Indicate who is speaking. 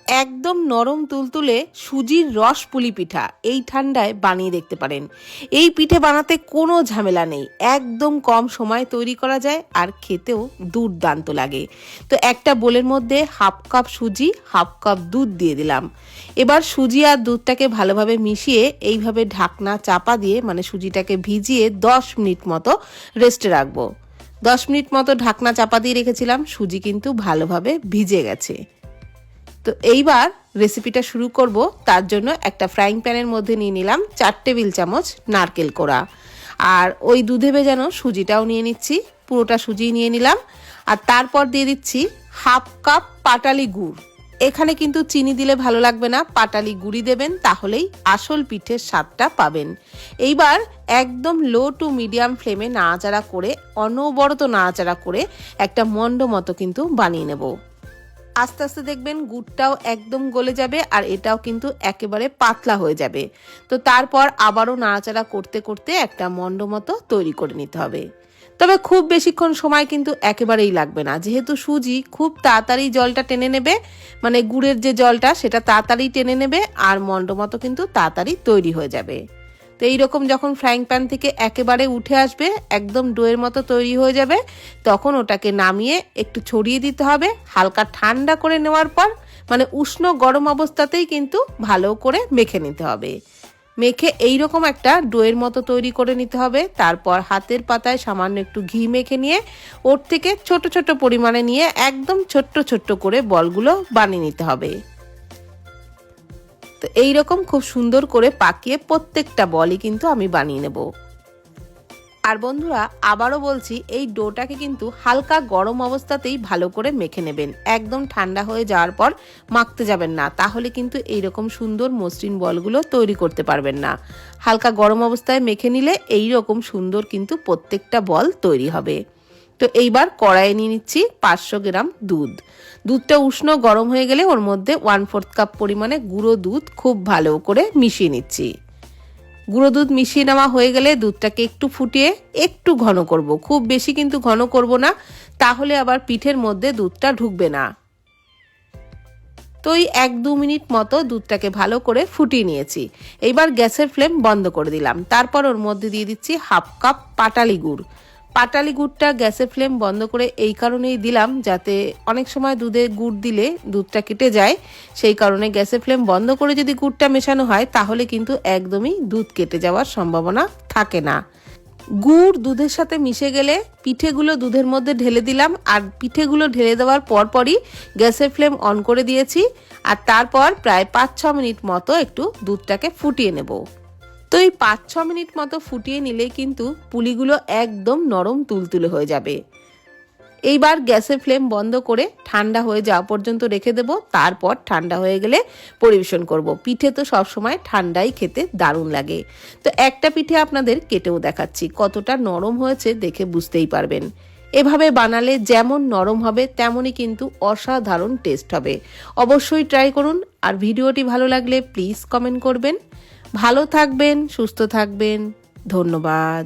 Speaker 1: একদম নরম তুলতুলে সুজির রস পুলি পিঠা এই ঠান্ডায় বানিয়ে দেখতে পারেন। এই পিঠে বানাতে কোনো ঝামেলা নেই, একদম কম সময় তৈরি করা যায় আর খেতেও দুর্দান্ত লাগে। তো একটা বোলের মধ্যে হাফ কাপ সুজি, হাফ কাপ দুধ দিয়ে দিলাম। এবার সুজি আর দুধটাকে ভালোভাবে মিশিয়ে এইভাবে ঢাকনা চাপা দিয়ে মানে সুজিটাকে ভিজিয়ে 10 মিনিট মতো রেস্টে রাখবো। 10 মিনিট মতো ঢাকনা চাপা দিয়ে রেখেছিলাম, সুজি কিন্তু ভালোভাবে ভিজে গেছে। তো এইবার রেসিপিটা শুরু করব। তার জন্য একটা ফ্রাইং প্যানের মধ্যে নিয়ে নিলাম 4 টেবিল চামচ নারকেল কোড়া, আর ওই দুধে ভেজানো সুজিটাও নিয়ে নিচ্ছি, পুরোটা সুজি নিয়ে নিলাম। আর তারপর দিয়ে দিচ্ছি হাফ কাপ পাটালি গুড়। এখানে কিন্তু চিনি দিলে ভালো লাগবে না, পাটালি গুড়ি দেবেন, তাহলেই আসল পিঠের স্বাদটা পাবেন। এইবার একদম লো টু মিডিয়াম ফ্লেমে নাড়াচাড়া করে, অনবরত নাড়াচাড়া করে একটা মন্ড মতো কিন্তু বানিয়ে নেব। আস্তে আস্তে দেখবেন গুড়টাও একদম গলে যাবে আর এটাও কিন্তু একেবারে পাতলা হয়ে যাবে। তো তারপর আবারও নাড়াচাড়া করতে করতে একটা মন্ড মতো তৈরি করে নিতে হবে। তবে খুব বেশিক্ষণ সময় কিন্তু একেবারেই লাগবে না, যেহেতু সুজি খুব তাড়াতাড়ি জলটা টেনে নেবে, মানে গুড়ের যে জলটা সেটা তাড়াতাড়ি টেনে নেবে আর মন্ড মতো কিন্তু তাড়াতাড়ি তৈরি হয়ে যাবে। তো এইরকম যখন ফ্রাইং প্যান থেকে একেবারে উঠে আসবে, একদম ডোয়ের মতো তৈরি হয়ে যাবে, তখন ওটাকে নামিয়ে একটু ছড়িয়ে দিতে হবে। হালকা ঠান্ডা করে নেওয়ার পর মানে উষ্ণ গরম অবস্থাতেই কিন্তু ভালো করে মেখে নিতে হবে। মেখে এইরকম একটা ডোয়ের মতো তৈরি করে নিতে হবে। তারপর হাতের পাতায় সামান্য একটু ঘি মেখে নিয়ে ওর থেকে ছোট ছোট পরিমাণে নিয়ে একদম ছোট্ট ছোট্ট করে বলগুলো বানিয়ে নিতে হবে। তো এইরকম খুব সুন্দর করে পাকিয়ে প্রত্যেকটা বলই কিন্তু আমি বানিয়ে নেব। আর বন্ধুরা আবারও বলছি, এই ডোটাকে কিন্তু হালকা গরম অবস্থাতেই ভালো করে মেখে নেবেন, একদম ঠান্ডা হয়ে যাওয়ার পর মাখতে যাবেন না, তাহলে কিন্তু এইরকম সুন্দর মসৃণ বলগুলো তৈরি করতে পারবেন না। হালকা গরম অবস্থায় মেখে নিলে এইরকম সুন্দর কিন্তু প্রত্যেকটা বল তৈরি হবে। তো এইবার কড়াইয়ে নিয়ে নিচ্ছি 500 গ্রাম দুধ। দুধটা উষ্ণ গরম হয়ে গেলে ওর মধ্যে 1/4 কাপ পরিমাণে গুঁড়ো দুধ খুব ভালো করে মিশিয়ে নিচ্ছি। গুঁড়ো দুধ মিশিয়ে নেওয়া হয়ে গেলে দুধটাকে একটু ফুটিয়ে একটু ঘন করব, খুব বেশি কিন্তু ঘন করব না, তাহলে আবার পিঠের মধ্যে দুধটা ঢুকবে না। তো এই 1-2 মিনিট মতো দুধটাকে ভালো করে ফুটিয়ে নিয়েছি। এইবার গ্যাসের ফ্লেম বন্ধ করে দিলাম। তারপর ওর মধ্যে দিয়ে দিচ্ছি হাফ কাপ পাটালি গুড়। পাটালি গুড়টা গ্যাসের ফ্লেম বন্ধ করে এই কারণেই দিলাম, যাতে অনেক সময় দুধে গুড় দিলে দুধটা কেটে যায়, সেই কারণে গ্যাসের ফ্লেম বন্ধ করে যদি গুড়টা মেশানো হয় তাহলে কিন্তু একদমই দুধ কেটে যাওয়ার সম্ভাবনা থাকে না। গুড় দুধের সাথে মিশে গেলে পিঠেগুলো দুধের মধ্যে ঢেলে দিলাম, আর পিঠেগুলো ঢেলে দেওয়ার পরপরই গ্যাসের ফ্লেম অন করে দিয়েছি। আর তারপর প্রায় 5-6 মিনিট মতো একটু দুধটাকে ফুটিয়ে নেব। তো এই 5-6 মিনিট মতো ফুটিয়ে নিলেই কিন্তু পুলিগুলো একদম নরম তুলতুলে হয়ে যাবে। এইবার গ্যাসের ফ্লেম বন্ধ করে ঠান্ডা হয়ে যাওয়া পর্যন্ত রেখে দেব। তারপর ঠান্ডা হয়ে গেলে পরিবেশন করব। পিঠে তো সবসময় ঠান্ডাই খেতে দারুণ লাগে। তো একটা পিঠে আপনাদের কেটেও দেখাচ্ছি, কতটা নরম হয়েছে দেখে বুঝতেই পারবেন। এভাবে বানালে যেমন নরম হবে তেমনই কিন্তু অসাধারণ টেস্ট হবে। অবশ্যই ট্রাই করুন। আর ভিডিওটি ভালো লাগলে প্লিজ কমেন্ট করবেন। ভালো থাকবেন, সুস্থ থাকবেন। ধন্যবাদ।